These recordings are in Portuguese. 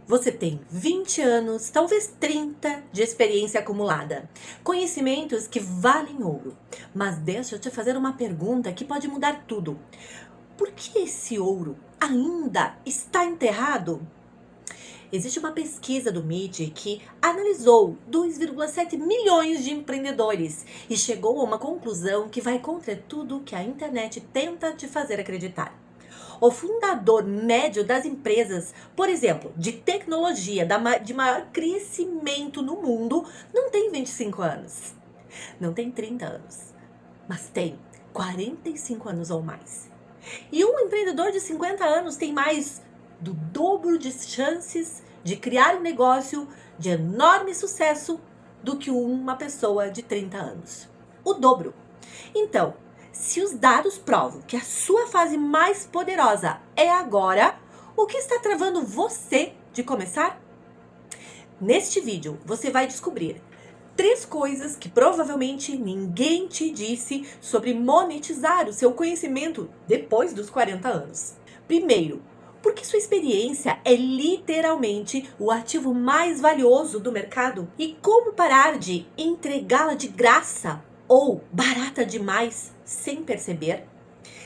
Você tem 20 anos, talvez 30 de experiência acumulada. Conhecimentos que valem ouro. Mas deixa eu te fazer uma pergunta que pode mudar tudo. Por que esse ouro ainda está enterrado? Existe uma pesquisa do MIT que analisou 2,7 milhões de empreendedores e chegou a uma conclusão que vai contra tudo que a internet tenta te fazer acreditar. O fundador médio das empresas, por exemplo, de tecnologia de maior crescimento no mundo, não tem 25 anos, não tem 30 anos, mas tem 45 anos ou mais. E um empreendedor de 50 anos tem mais do dobro de chances de criar um negócio de enorme sucesso do que uma pessoa de 30 anos. O dobro. Então, se os dados provam que a sua fase mais poderosa é agora, o que está travando você de começar? Neste vídeo, você vai descobrir 3 coisas que provavelmente ninguém te disse sobre monetizar o seu conhecimento depois dos 40 anos. Primeiro, porque sua experiência é literalmente o ativo mais valioso do mercado e como parar de entregá-la de graça ou barata demais sem perceber.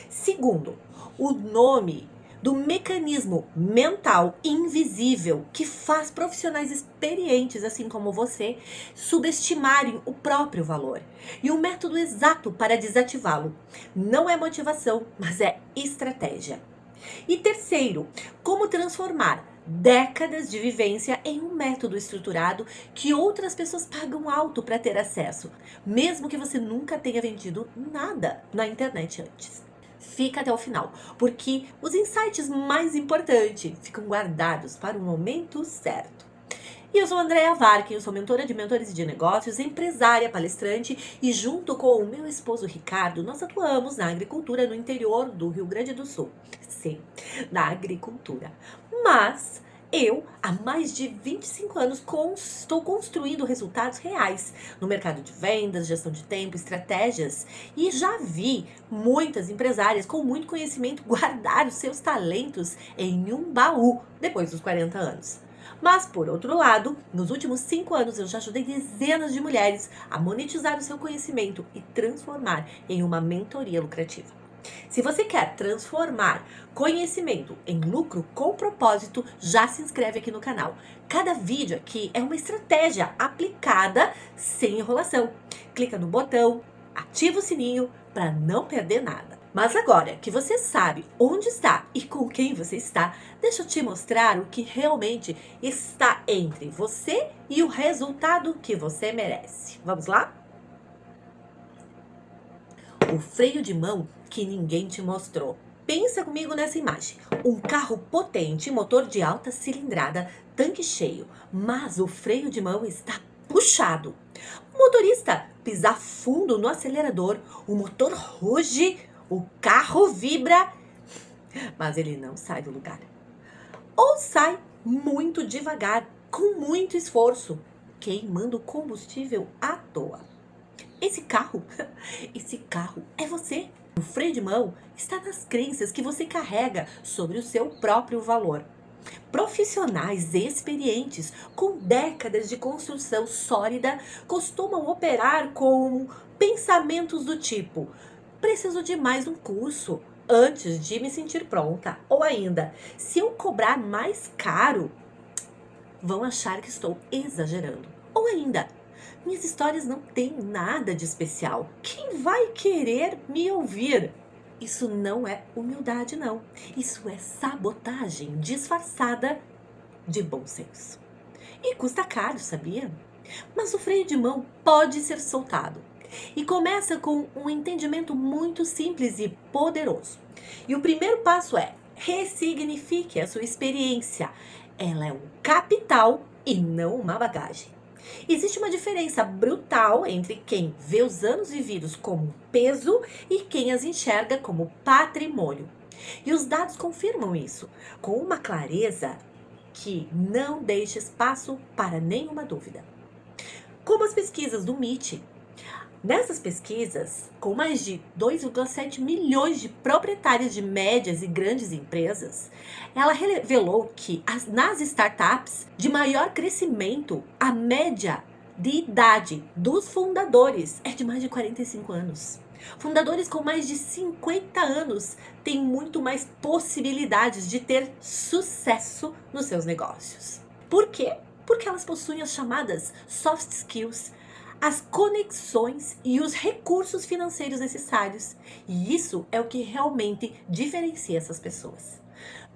Segundo, o nome do mecanismo mental invisível que faz profissionais experientes, assim como você, subestimarem o próprio valor. E o método exato para desativá-lo não é motivação, mas é estratégia. E terceiro, como transformar décadas de vivência em um método estruturado que outras pessoas pagam alto para ter acesso, mesmo que você nunca tenha vendido nada na internet antes. Fica até o final, porque os insights mais importantes ficam guardados para o momento certo. E eu sou Andrea Varken, eu sou mentora de mentores de negócios, empresária, palestrante e junto com o meu esposo Ricardo, nós atuamos na agricultura no interior do Rio Grande do Sul. Sim, na agricultura. Mas eu, há mais de 25 anos, estou construindo resultados reais no mercado de vendas, gestão de tempo, estratégias. E já vi muitas empresárias com muito conhecimento guardar os seus talentos em um baú depois dos 40 anos. Mas, por outro lado, nos últimos 5 anos eu já ajudei dezenas de mulheres a monetizar o seu conhecimento e transformar em uma mentoria lucrativa. Se você quer transformar conhecimento em lucro com propósito, já se inscreve aqui no canal. Cada vídeo aqui é uma estratégia aplicada sem enrolação. Clica no botão, ativa o sininho para não perder nada. Mas agora que você sabe onde está e com quem você está, deixa eu te mostrar o que realmente está entre você e o resultado que você merece. Vamos lá? O freio de mão que ninguém te mostrou. Pensa comigo nessa imagem. Um carro potente, motor de alta cilindrada, tanque cheio, mas o freio de mão está puxado. O motorista pisa fundo no acelerador, o motor ruge, o carro vibra, mas ele não sai do lugar. Ou sai muito devagar, com muito esforço, queimando combustível à toa. Esse carro é você. O freio de mão está nas crenças que você carrega sobre o seu próprio valor. Profissionais experientes com décadas de construção sólida costumam operar com pensamentos do tipo: preciso de mais um curso antes de me sentir pronta. Ou ainda, se eu cobrar mais caro, vão achar que estou exagerando. Ou ainda, minhas histórias não têm nada de especial. Quem vai querer me ouvir? Isso não é humildade, não. Isso é sabotagem disfarçada de bom senso. E custa caro, sabia? Mas o freio de mão pode ser soltado. E começa com um entendimento muito simples e poderoso. E o primeiro passo é: ressignifique a sua experiência. Ela é um capital e não uma bagagem. Existe uma diferença brutal entre quem vê os anos vividos como peso e quem as enxerga como patrimônio. E os dados confirmam isso, com uma clareza que não deixa espaço para nenhuma dúvida. Como as pesquisas do MIT, Nessas pesquisas, com mais de 2,7 milhões de proprietários de médias e grandes empresas, ela revelou que nas startups de maior crescimento, a média de idade dos fundadores é de mais de 45 anos. Fundadores com mais de 50 anos têm muito mais possibilidades de ter sucesso nos seus negócios. Por quê? Porque elas possuem as chamadas soft skills, as conexões e os recursos financeiros necessários. E isso é o que realmente diferencia essas pessoas.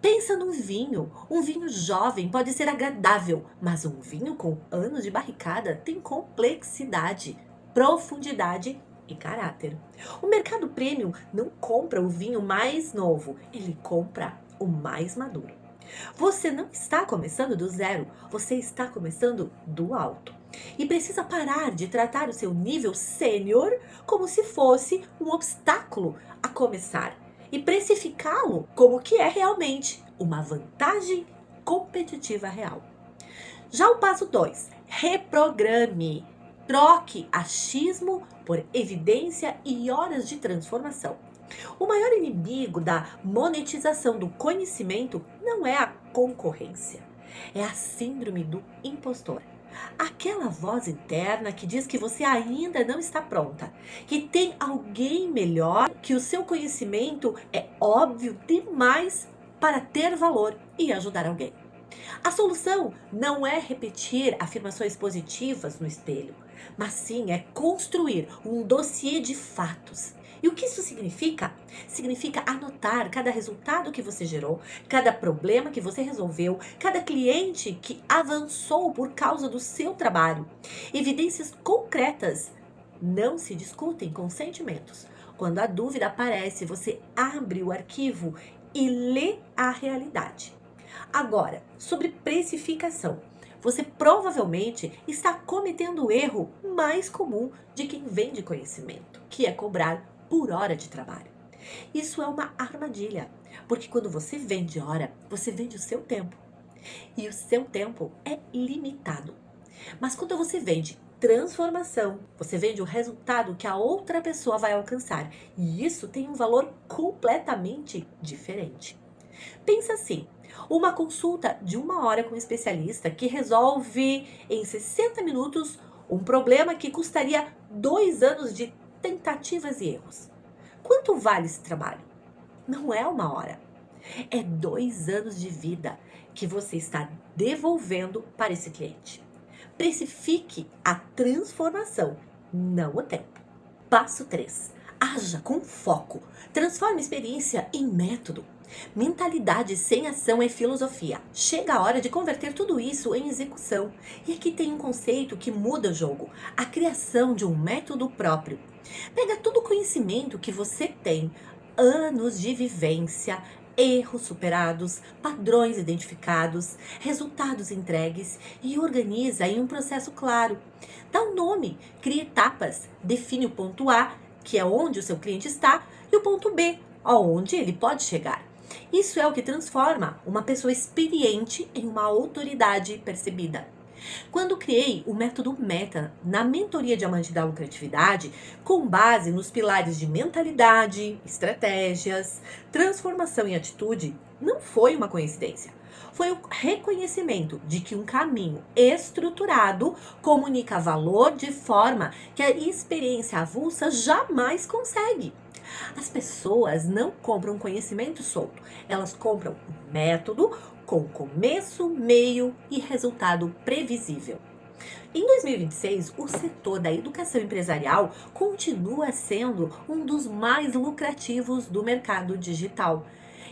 Pensa num vinho. Um vinho jovem pode ser agradável, mas um vinho com anos de barricada tem complexidade, profundidade e caráter. O mercado premium não compra o vinho mais novo, ele compra o mais maduro. Você não está começando do zero, você está começando do alto. E precisa parar de tratar o seu nível sênior como se fosse um obstáculo a começar e precificá-lo como que é realmente uma vantagem competitiva real. Já o passo 2, reprograme. Troque achismo por evidência e horas de transformação. O maior inimigo da monetização do conhecimento não é a concorrência, é a síndrome do impostor. Aquela voz interna que diz que você ainda não está pronta, que tem alguém melhor, que o seu conhecimento é óbvio demais para ter valor e ajudar alguém. A solução não é repetir afirmações positivas no espelho, mas sim é construir um dossiê de fatos. E o que isso significa? Significa anotar cada resultado que você gerou, cada problema que você resolveu, cada cliente que avançou por causa do seu trabalho. Evidências concretas não se discutem com sentimentos. Quando a dúvida aparece, você abre o arquivo e lê a realidade. Agora, sobre precificação. Você provavelmente está cometendo o erro mais comum de quem vende conhecimento, que é cobrar por hora de trabalho. Isso é uma armadilha, porque quando você vende hora, você vende o seu tempo. E o seu tempo é limitado. Mas quando você vende transformação, você vende o resultado que a outra pessoa vai alcançar. E isso tem um valor completamente diferente. Pensa assim, uma consulta de 1 hora com um especialista que resolve em 60 minutos um problema que custaria 2 anos de tentativas e erros. Quanto vale esse trabalho? Não é 1 hora, é 2 anos de vida que você está devolvendo para esse cliente. Precifique a transformação, não o tempo. Passo 3. Haja com foco. Transforme experiência em método. Mentalidade sem ação é filosofia. Chega a hora de converter tudo isso em execução. E aqui tem um conceito que muda o jogo: a criação de um método próprio. Pega todo o conhecimento que você tem, anos de vivência, erros superados, padrões identificados, resultados entregues e organiza em um processo claro. Dá um nome, cria etapas, define o ponto A, que é onde o seu cliente está, e o ponto B, aonde ele pode chegar. Isso é o que transforma uma pessoa experiente em uma autoridade percebida. Quando criei o método META na mentoria Diamante da Lucratividade, com base nos pilares de mentalidade, estratégias, transformação e atitude, não foi uma coincidência. Foi o reconhecimento de que um caminho estruturado comunica valor de forma que a experiência avulsa jamais consegue. As pessoas não compram conhecimento solto, elas compram um método com começo, meio e resultado previsível. Em 2026, o setor da educação empresarial continua sendo um dos mais lucrativos do mercado digital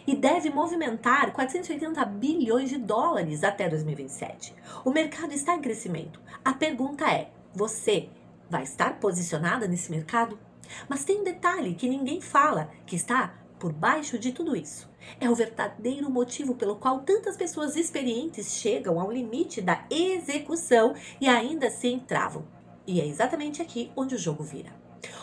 e deve movimentar 480 bilhões de dólares até 2027. O mercado está em crescimento. A pergunta é: você vai estar posicionada nesse mercado? Mas tem um detalhe que ninguém fala, que está por baixo de tudo isso. É o verdadeiro motivo pelo qual tantas pessoas experientes chegam ao limite da execução e ainda assim travam. E é exatamente aqui onde o jogo vira.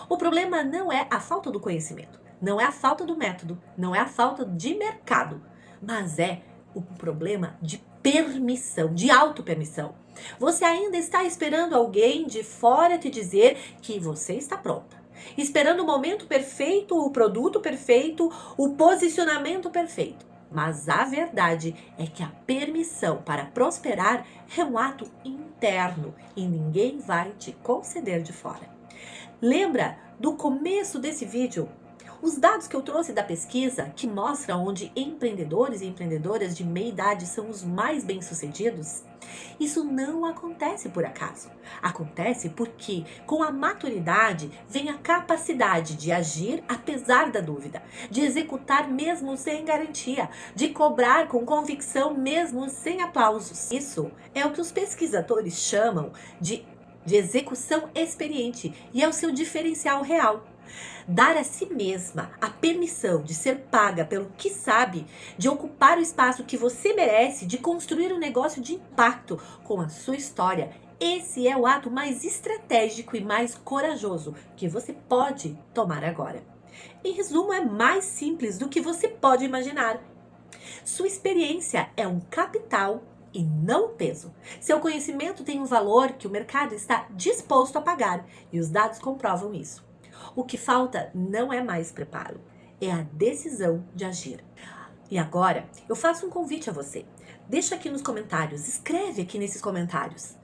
O problema não é a falta do conhecimento, não é a falta do método, não é a falta de mercado, mas é um problema de permissão, de autopermissão. Você ainda está esperando alguém de fora te dizer que você está pronta. Esperando o momento perfeito, o produto perfeito, o posicionamento perfeito. Mas a verdade é que a permissão para prosperar é um ato interno e ninguém vai te conceder de fora. Lembra do começo desse vídeo? Os dados que eu trouxe da pesquisa que mostram onde empreendedores e empreendedoras de meia idade são os mais bem-sucedidos? Isso não acontece por acaso. Acontece porque com a maturidade vem a capacidade de agir apesar da dúvida, de executar mesmo sem garantia, de cobrar com convicção mesmo sem aplausos. Isso é o que os pesquisadores chamam de execução experiente e é o seu diferencial real. Dar a si mesma a permissão de ser paga pelo que sabe, de ocupar o espaço que você merece, de construir um negócio de impacto com a sua história. Esse é o ato mais estratégico e mais corajoso que você pode tomar agora. Em resumo, é mais simples do que você pode imaginar. Sua experiência é um capital e não um peso. Seu conhecimento tem um valor que o mercado está disposto a pagar e os dados comprovam isso. O que falta não é mais preparo, é a decisão de agir. E agora, eu faço um convite a você. Deixa aqui nos comentários, escreve aqui nesses comentários.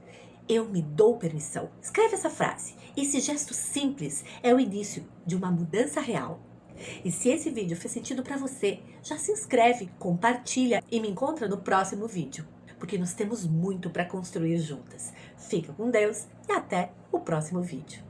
Eu me dou permissão. Escreve essa frase. Esse gesto simples é o início de uma mudança real. E se esse vídeo fez sentido para você, já se inscreve, compartilha e me encontra no próximo vídeo. Porque nós temos muito para construir juntas. Fica com Deus e até o próximo vídeo.